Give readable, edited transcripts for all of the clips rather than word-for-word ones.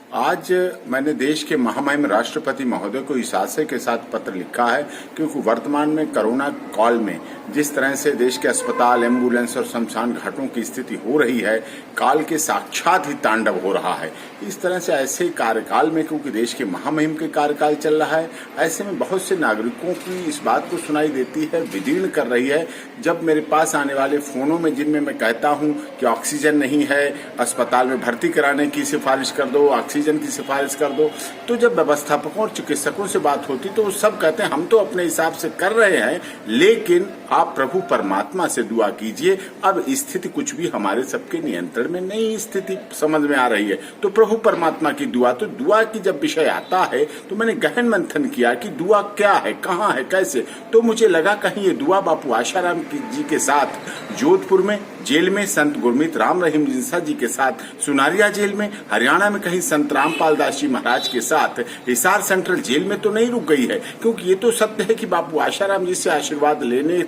आज मैंने देश के महामहिम राष्ट्रपति महोदय को इस आशय के साथ पत्र लिखा है क्योंकि वर्तमान में कोरोना काल में जिस तरह से देश के अस्पताल, एम्बुलेंस और शमशान घाटों की स्थिति हो रही है, काल के साक्षात ही तांडव हो रहा है। इस तरह से ऐसे कार्यकाल में, क्योंकि देश के महामहिम के कार्यकाल चल रहा है, ऐसे में बहुत से नागरिकों की इस बात को सुनाई देती है, विदीर्ण कर रही है। जब मेरे पास आने वाले फोनों में जिनमें मैं कहता हूं कि ऑक्सीजन नहीं है, अस्पताल में भर्ती कराने की सिफारिश कर दो, ऑक्सीजन की सिफारिश कर दो, तो जब व्यवस्थापकों और चिकित्सकों से बात होती तो वो सब कहते हैं हम तो अपने हिसाब से कर रहे हैं, लेकिन आप प्रभु परमात्मा से दुआ कीजिए। अब स्थिति कुछ भी हमारे सबके नियंत्रण में नहीं, स्थिति समझ में आ रही है, तो प्रभु परमात्मा की दुआ। तो दुआ की जब विषय आता है तो मैंने गहन मंथन किया कि दुआ क्या है, कहाँ है, कैसे। तो मुझे लगा कहीं ये दुआ बापू आशाराम जी के साथ जोधपुर में जेल में संत गुरमीत राम रहीम जिंसा जी के साथ सुनारिया जेल में, हरियाणा में कहीं संत रामपाल दास जी महाराज के साथ हिसार सेंट्रल जेल में तो नहीं रुक गई है, क्योंकि ये तो सत्य है कि बापू आशाराम जी से आशीर्वाद लेने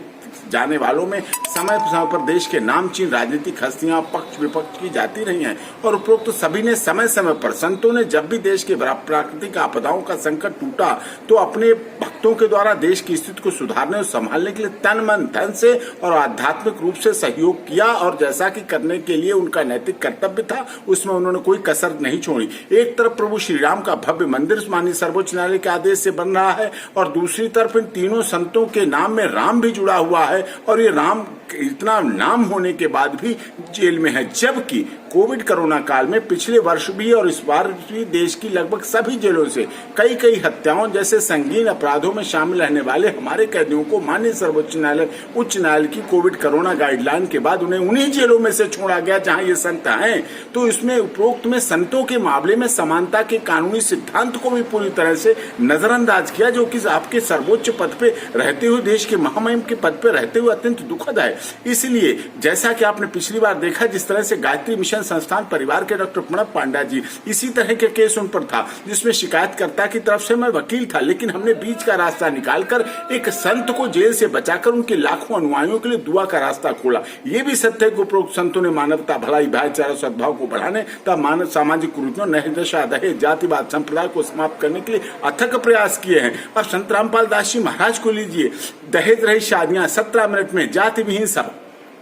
जाने वालों में समय पर देश के नामचीन राजनीतिक हस्तियां पक्ष विपक्ष की जाती रही हैं और उपरोक्त सभी ने समय समय पर, संतों ने जब भी देश के प्राकृतिक आपदाओं का संकट टूटा तो अपने भक्तों के द्वारा देश की स्थिति को सुधारने और संभालने के लिए तन मन धन से और आध्यात्मिक रूप से सहयोग किया, और जैसा कि करने के लिए उनका नैतिक कर्तव्य था उसमें उन्होंने कोई कसर नहीं छोड़ी। एक तरफ प्रभु श्री राम का भव्य मंदिर माननीय सर्वोच्च न्यायालय के आदेश से बन रहा है और दूसरी तरफ इन तीनों संतों के नाम में राम भी जुड़ा हुआ है, और ये राम इतना नाम होने के बाद भी जेल में है। जबकि कोविड कोरोना काल में पिछले वर्ष भी और इस बार भी देश की लगभग सभी जेलों से कई हत्याओं जैसे संगीन अपराधों में शामिल रहने वाले हमारे कैदियों को माननीय सर्वोच्च न्यायालय उच्च न्यायालय की कोविड कोरोना गाइडलाइन के बाद उन्हें उन्हीं जेलों में से छोड़ा गया जहां ये संत हैं। तो इसमें उपरोक्त में संतों के मामले में समानता के कानूनी सिद्धांत को भी पूरी तरह से नजरअंदाज किया, जो कि आपके सर्वोच्च पद पे रहते हुए, देश के महामहिम के पद पे रहते हुए अत्यंत दुखद है। इसलिए जैसा कि आपने पिछली बार देखा, जिस तरह से गायत्री मिशन संस्थान परिवार के डॉक्टर प्रणब पांडा जी, इसी तरह के केस उन पर था जिसमें शिकायतकर्ता की तरफ से मैं वकील था, लेकिन हमने बीच का रास्ता निकालकर एक संत को जेल से बचाकर उनके लाखों अनुयायियों के लिए दुआ का रास्ता खोला। ये भी सत्य है कि उपरोक्त संतों ने मानवता, भलाई, भाईचारा, सद्भाव को बढ़ाने तथा मानव सामाजिक कुरीतियों, नहदशा, दहेज, जातिवाद, संप्रदाय को समाप्त करने के लिए अथक प्रयास किए हैं। अब संत रामपाल दास जी महाराज को लीजिए, दहेज रही शादियां 17 मिनट में, जाति विहीन सब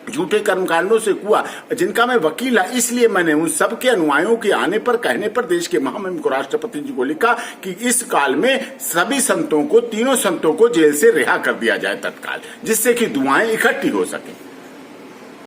झूठे कर्मकांडों से हुआ, जिनका मैं वकील है। इसलिए मैंने उन सब के अनुयायियों के आने पर, कहने पर देश के महामहिम को राष्ट्रपति जी को लिखा कि इस काल में सभी संतों को, तीनों संतों को जेल से रिहा कर दिया जाए तत्काल, जिससे कि दुआएं इकट्ठी हो सके।